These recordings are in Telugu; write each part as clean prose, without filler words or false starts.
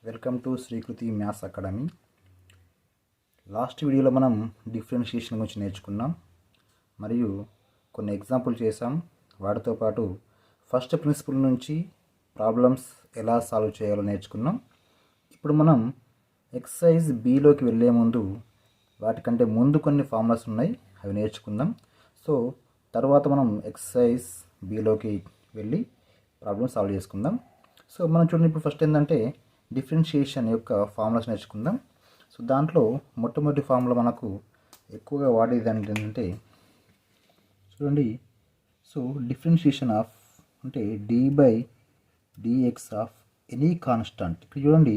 Welcome to Srikriti maths academy. Last వీడియోలో మనం డిఫరెన్షియేషన్ గురించి నేర్చుకున్నాం మరియు కొన్ని ఎగ్జాంపుల్ చేసాం. వాటితో పాటు ఫస్ట్ ప్రిన్సిపల్ నుంచి ప్రాబ్లమ్స్ ఎలా సాల్వ్ చేయాలో నేర్చుకున్నాం. ఇప్పుడు మనం ఎక్సర్సైజ్ బిలోకి వెళ్ళే ముందు వాటికంటే ముందు కొన్ని ఫార్ములాస్ ఉన్నాయి, అవి నేర్చుకుందాం. సో తర్వాత మనం ఎక్సర్సైజ్ బిలోకి వెళ్ళి ప్రాబ్లమ్ సాల్వ్ చేసుకుందాం. సో మనం చూడండి, ఇప్పుడు ఫస్ట్ ఏంటంటే డిఫరెన్షియేషన్ యొక్క ఫార్ములాస్ నేర్చుకుందాం. సో దాంట్లో మొట్టమొదటి ఫార్ములా మనకు ఎక్కువగా వాడేది ఏంటంటే చూడండి, సో డిఫరెన్షియేషన్ ఆఫ్ అంటే d by d x of any constant. ఇక్కడ చూడండి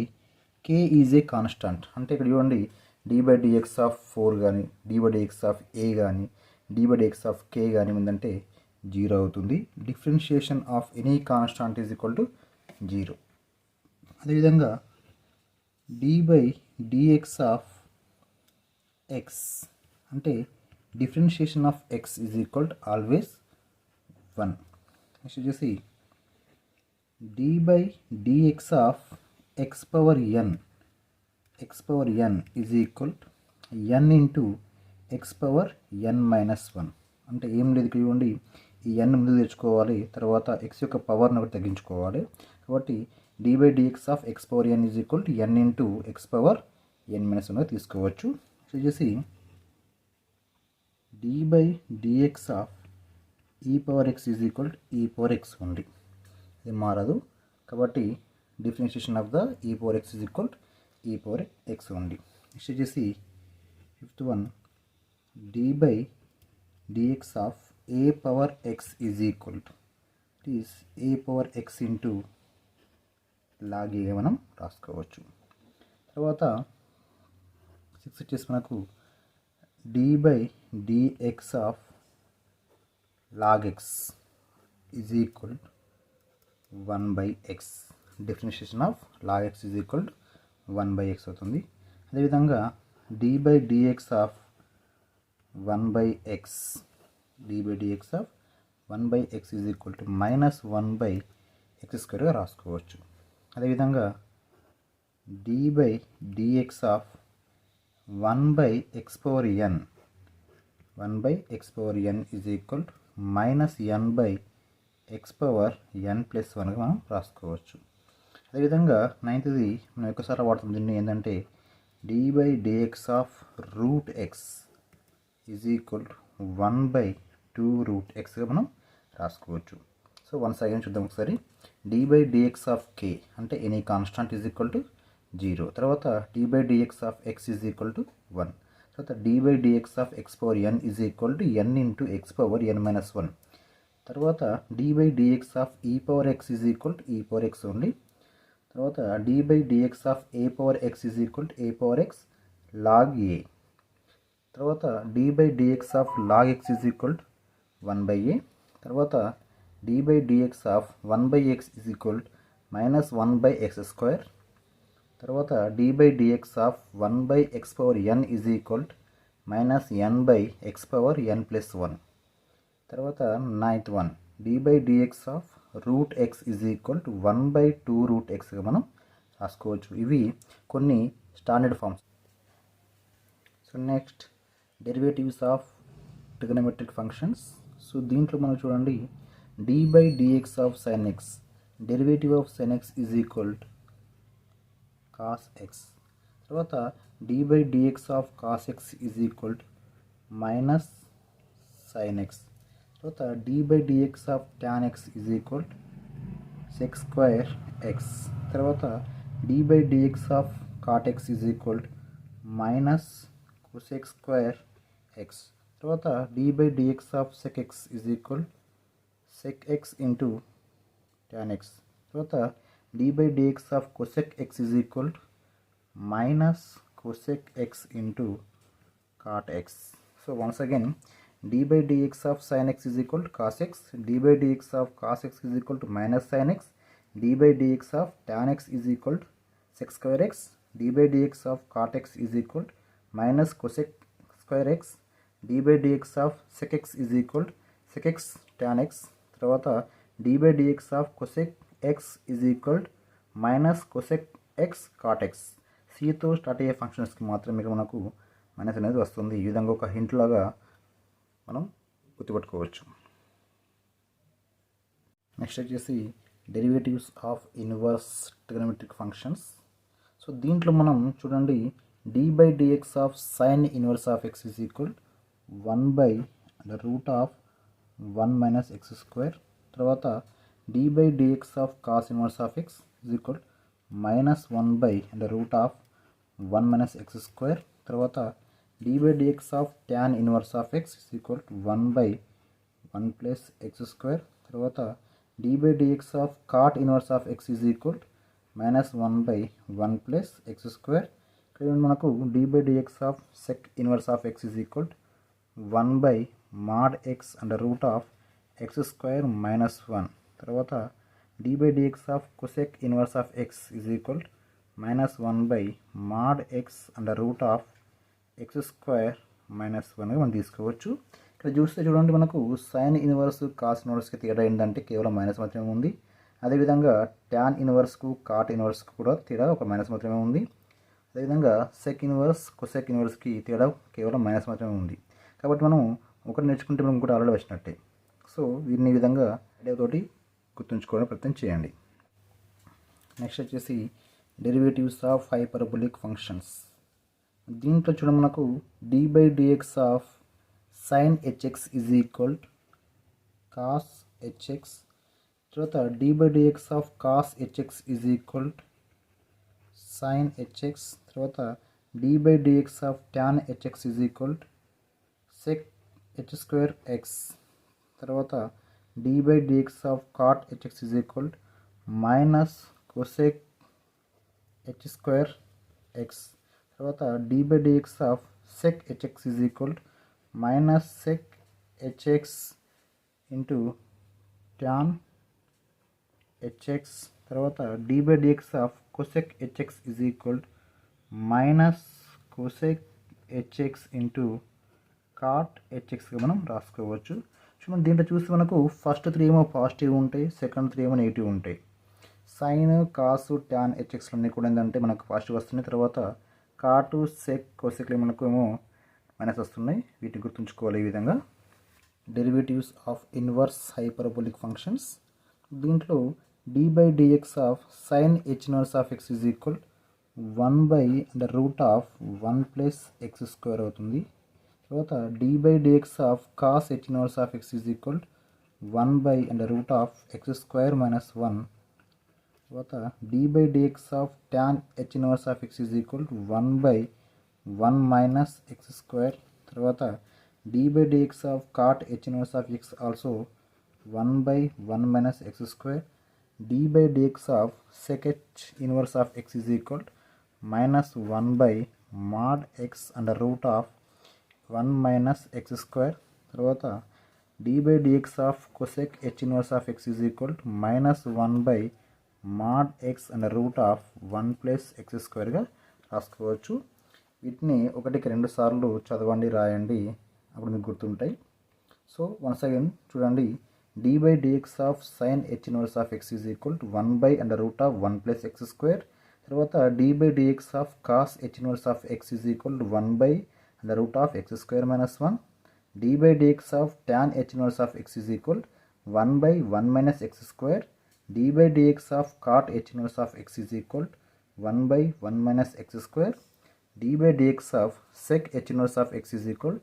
కే ఈజ్ ఏ కాన్స్టంట్, అంటే ఇక్కడ చూడండి డి బై డిఎక్స్ ఆఫ్ 4 కానీ d by d x of a కానీ d by d x of k కానీ ఉందంటే 0 అవుతుంది. Differentiation of any constant is equal to 0. అదేవిధంగా d by d x of x అంటే differentiation of x is equal to always 1. Next వచ్చేసి d by d x of x power n is equal to n into x power n minus 1. అంటే ఏం లేదు, ఇక్కడ చూడండి ఈ ఎన్ ముందు తెచ్చుకోవాలి, తర్వాత ఎక్స్ యొక్క పవర్ని ఒకటి తగ్గించుకోవాలి. కాబట్టి d by d x of x power n is equal to n into x power n minus 1 తీసుకోవచ్చు. వచ్చేసి d by d x of e power x is equal to e power x ఉంది, ఇది మారదు. కాబట్టి differentiation of the e power x is equal to e power x ఉంది. నెక్స్ట్ వచ్చేసి fifth one d by d x of a power x is equal to it is A power x into లాగే మనం రాసుకోవచ్చు. తర్వాత 6 వచ్చేసి మనకు d by d x of log x is equal 1/x. Differentiation of log x is equal 1/x అవుతుంది. అదేవిధంగా d by d x of 1/x d by d x of 1/x is equal to -1/x² రాసుకోవచ్చు. అదేవిధంగా d by d x of 1/x power n is equal to -n/x power n plus 1గా మనం రాసుకోవచ్చు. అదేవిధంగా 9థది మనం ఎక్కువసారి వాడుతుంది దీన్ని ఏంటంటే d by d x of root x is equal to 1/2 root ఎక్స్గా మనం రాసుకోవచ్చు. సో వన్స్ అగైన్ చూద్దాం ఒకసారి. D by d x of k అంటే any constant is equal to 0. తర్వాత d by d x of x is equal to 1. తర్వాత d by d x of x power n is equal to n into x power n minus 1. తర్వాత d by d x of e power x is equal to e power x only. తర్వాత d by d x of a power x is equal to a power x log a. తర్వాత d by d x of log x is equal to 1/a. తర్వాత d by d x of 1/x is equal to -1/x². తర్వాత d by d x of 1/x power n is equal to -n/x power n plus 1. తర్వాత 9th one d by d x of root x is equal to 1/2 root ఎక్స్గా మనం రాసుకోవచ్చు. ఇవి కొన్ని standard forms. So next derivatives of trigonometric functions. So దీంట్లో మనం చూడండి d by d x of sine x, derivative of sine x is equal to cos x. తర్వాత d by d x of cos x is equal to minus sine x. తర్వాత d by d x of tan x is equal to sec² x. తర్వాత d by d x of cot x is equal to minus cosec² x. తర్వాత d by d x of sec x is equal sec x into tan x. తర్వాత d by d x of cosec x is equal to minus cosec x into cot x. So once again d by d x of sine x is equal to cos x, d by d x of cos x is equal to minus sine x, d by d x of tan x is equal to sec² x, d by d x of cot x is equal to minus cosec² x, d by d x of sec x is equal to sec x tan x. తర్వాత d by d x of cosec x is equal to minus cosec x cot x, సితో స్టార్ట్ అయ్యే ఫంక్షన్స్కి మాత్రమే మనకు మైనస్ అనేది వస్తుంది. ఈ విధంగా ఒక హింట్ లాగా మనం గుర్తుపెట్టుకోవచ్చు. నెక్స్ట్ వచ్చేసి derivatives of inverse trigonometric functions. So దీంట్లో మనం చూడండి d/dx of sine inverse of x is equal 1/√1 - x². తర్వాత d/dx of cos inverse of x is equal -1/√1 - x². తర్వాత d/dx of tan inverse of x is equal 1/1 + x². తర్వాత d/dx of cot inverse of x is equal -1/1 + x². ఇక్కడ మనకు d/dx of sec inverse of x is equal 1/mod x√x² - 1. తర్వాత d/dx of cosec inverse of x is equal -1/mod x√x² - 1గా మనం తీసుకోవచ్చు. ఇక్కడ చూస్తే చూడండి మనకు సైన్ ఇన్వర్స్ కాస్ ఇన్వర్స్కి తేడా ఏంటంటే కేవలం మైనస్ మాత్రమే ఉంది. అదేవిధంగా ట్యాన్ ఇన్వర్స్కు కాట్ ఇన్వర్స్కు కూడా తేడా ఒక మైనస్ మాత్రమే ఉంది. అదేవిధంగా సెక్ ఇన్వర్స్ కొసెక్ ఇన్వర్స్కి తేడా కేవలం మైనస్ మాత్రమే ఉంది. కాబట్టి మనం ఒకటి నేర్చుకుంటే మనం కూడా ఆల్రెడీ వచ్చినట్టే. సో వీటిని ఈ విధంగా ఐడియాతోటి గుర్తుంచుకోవడానికి ప్రయత్నం చేయండి. నెక్స్ట్ వచ్చేసి డెరివేటివ్స్ ఆఫ్ హైపర్బోలిక్ ఫంక్షన్స్. దీంట్లో చూడ మనకు d/dx of sin hx is equal cos hx. తర్వాత d/dx of cos hx is equal sin hx. తర్వాత d/dx of tan hx is equal sec h²x. తర్వాత d/dx of cot hx is equal -cosec h²x. తర్వాత d/dx of sec hx is equal -sec hx into tan hx. తర్వాత d/dx of cosec hx is equal -cosec hx into cot hxగా మనం రాసుకోవచ్చు. మనం దీంట్లో చూస్తే మనకు ఫస్ట్ 3 ఏమో పాజిటివ్ ఉంటాయి, సెకండ్ 3 ఏమో నెగిటివ్ ఉంటాయి. సైన్ కాసు ట్యాన్ హెచ్ఎక్స్లు అన్నీ కూడా ఏంటంటే మనకు పాజిటివ్ వస్తున్నాయి. తర్వాత కాటు సెక్ కొసెక్లు మనకు ఏమో మైనస్ వస్తున్నాయి. వీటిని గుర్తుంచుకోవాలి. ఈ విధంగా derivatives of inverse hyperbolic functions. దీంట్లో d/dx of sine h inverse of x is equal 1/√1 + x² అవుతుంది. తర్వాత d/dx of cos h inverse of x is equal 1/√x² - 1. తర్వాత d/dx of tan h inverse of x is equal 1/1 - x². తర్వాత d/dx of cot h inverse of x also 1/1 - x². d/dx of sec h inverse of x is equal -1/mod x√1 - x². తర్వాత d/dx of cosec h inverse of x is equal -1/mod x√1 + x²గా రాసుకోవచ్చు. వీటిని 1కి 2 సార్లు చదవండి, రాయండి, అప్పుడు మీకు గుర్తుంటాయి. సో వన్స్ అగైన్ చూడండి, d/dx of sin h inverse of x is equal 1/√1 + x². తర్వాత d/dx of cos h inverse of x is equal 1/√x² - 1. d/dx of tan h inverse of x is equal 1/1 - x². d/dx of cot h inverse of x is equal 1/1 - x². d/dx of sec h inverse of x is equal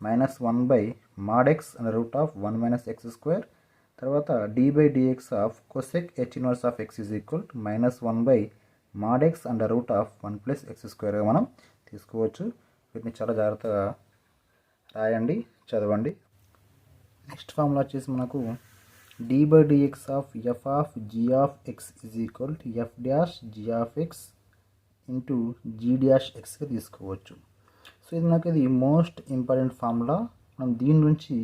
-1/mod x√1 - x². తర్వాత d/dx of cosec h inverse of x is equal -1/mod x√1 + x²గా మనం తీసుకోవచ్చు. వీటిని చాలా జాగ్రత్తగా రాయండి, చదవండి. నెక్స్ట్ ఫార్ములా వచ్చేసి మనకు d/dx of f of g of x is equal f dash g of x into g dash xగా తీసుకోవచ్చు. సో ఇది నాకు ఇది మోస్ట్ ఇంపార్టెంట్ ఫార్ములా. మనం దీని నుంచి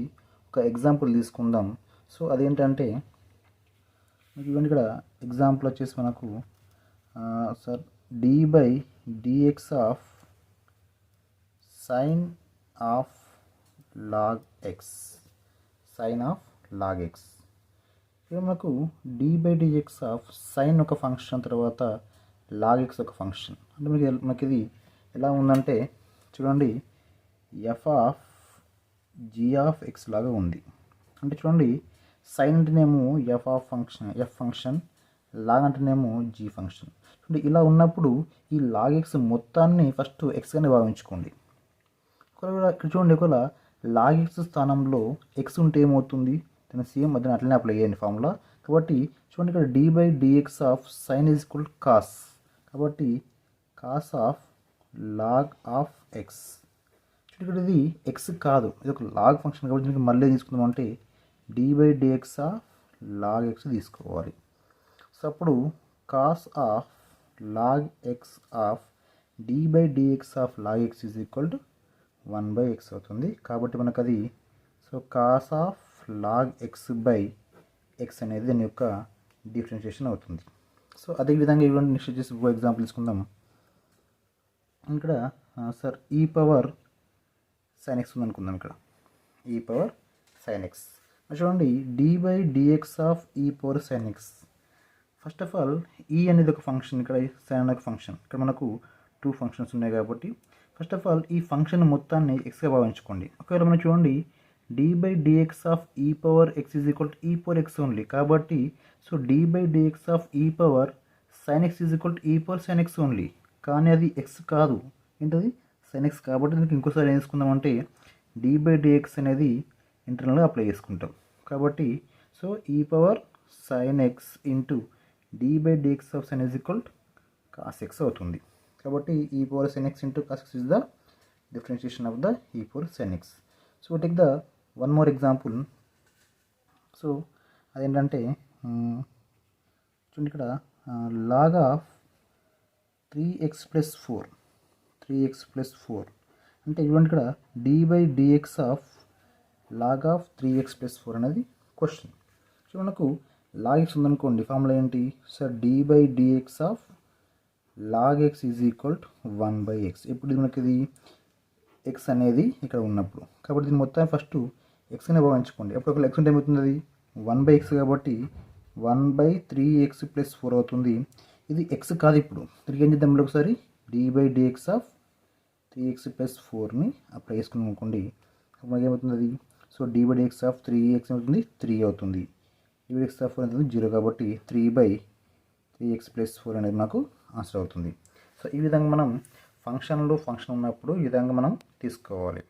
ఒక ఎగ్జాంపుల్ తీసుకుందాం. సో అదేంటంటే ఇవన్నీ ఇక్కడ ఎగ్జాంపుల్ వచ్చేసి మనకు sir d/dx of sine of log x, sine of log x. ఇక్కడ మనకు d/dx ఆఫ్ సైన్ ఒక ఫంక్షన్, తర్వాత లాగ్ ఎక్స్ ఒక ఫంక్షన్. అంటే మనకి ఇది ఎలా ఉందంటే చూడండి, f of g of x లాగా ఉంది. అంటే చూడండి, సైన్ అంటేనేమో ఎఫ్ ఫంక్షన్, లాగ్ అంటేనేమో జీ ఫంక్షన్. చూడండి, ఇలా ఉన్నప్పుడు ఈ లాగ్ ఎక్స్ మొత్తాన్ని ఫస్ట్ ఎక్స్గానే భావించుకోండి. ఒకవేళ ఇక్కడ చూడండి, ఒకవేళ లాగ్ ఎక్స్ స్థానంలో ఎక్స్ ఉంటే ఏమవుతుంది, దాన్ని సేమ్ దాన్ని అట్లనే అప్లై చేయండి ఫార్ములా. కాబట్టి చూడండి, ఇక్కడ d by d x of sine is equal cos. కాబట్టి cos of log of x. చూడండి, ఇక్కడ ఇది ఎక్స్ కాదు, ఇది ఒక లాగ్ ఫంక్షన్. కాబట్టి దీనికి మళ్ళీ తీసుకుందాం అంటే d by d x of log x తీసుకోవాలి. సో అప్పుడు cos of log x of d by d x of log x is equal to 1/x అవుతుంది. కాబట్టి మనకు అది so cos of log x by x అనేది దీని యొక్క డిఫరెన్షియేషన్ అవుతుంది. సో అదేవిధంగా ఇవ్వండి, నెక్స్ట్ వచ్చేసి ఇంకో ఎగ్జాంపుల్ తీసుకుందాం. ఇక్కడ సార్ ఈ పవర్ సైన్ ఎక్స్ ఉందనుకుందాం. ఇక్కడ ఈ పవర్ సైన్ ఎక్స్. చూడండి, d by d x of e power sine X. First of all ఈ అనేది ఒక ఫంక్షన్, ఇక్కడ సైన్ అనేది ఒక ఫంక్షన్. ఇక్కడ మనకు 2 ఫంక్షన్స్ ఉన్నాయి కాబట్టి ఫస్ట్ ఆఫ్ ఆల్ ఈ ఫంక్షన్ మొత్తాన్ని ఎక్స్గా భావించుకోండి. ఒకవేళ మనం చూడండి, d by d x of e power x is equal to e power x only. కాబట్టి so d by d x of e power sine x is equal to e power sine x only. కానీ అది ఎక్స్ కాదు, ఏంటది సైన్ ఎక్స్. కాబట్టి దీనికి ఇంకోసారి ఏం చేసుకుందామంటే డి బై డిఎక్స్ అనేది ఇంటర్నల్గా అప్లై చేసుకుంటాం. కాబట్టి సో ఈ power sine x into d by d x of sine is equal to cos x అవుతుంది. కాబట్టి ఈ power sin x into cos x is the differentiation of the e power sin x. So we take the one more example. So అదేంటంటే చూడండి, ఇక్కడ లాగ్ ఆఫ్ 3x plus 4 అంటే ఇవ్వండి, ఇక్కడ d by d x of log of 3x plus 4 అనేది క్వశ్చన్. సో మనకు లాగ్ ఎక్స్ ఉందనుకోండి, ఫార్ములా ఏంటి sir, d by d x of log x is equal to 1/x. ఇప్పుడు ఇది మనకి ఇది ఎక్స్ అనేది ఇక్కడ ఉన్నప్పుడు, కాబట్టి దీన్ని మొత్తం ఫస్ట్ ఎక్స్ అనే భావించుకోండి. అప్పుడు ఒక ఎక్స్ ఉంటే ఏమవుతుంది, అది 1/x కాబట్టి 1/3x plus 4 అవుతుంది. ఇది ఎక్స్ కాదు. ఇప్పుడు తిరిగి ఏం చేద్దాం, ఒకసారి d by d x of 3x plus 4ని అప్లై చేసుకున్నాం అనుకోండి. అప్పుడు మనకి ఏమవుతుంది, అది so d by d x of 3x అవుతుంది, 3 అవుతుంది. డి బై డిఎక్స్ ఆఫ్ 4 అవుతుంది 0, కాబట్టి 3/3x plus 4 అనేది నాకు ఆన్సర్ అవుతుంది. సో ఈ విధంగా మనం ఫంక్షన్ ఉన్నప్పుడు ఈ విధంగా మనం తీసుకోవాలి.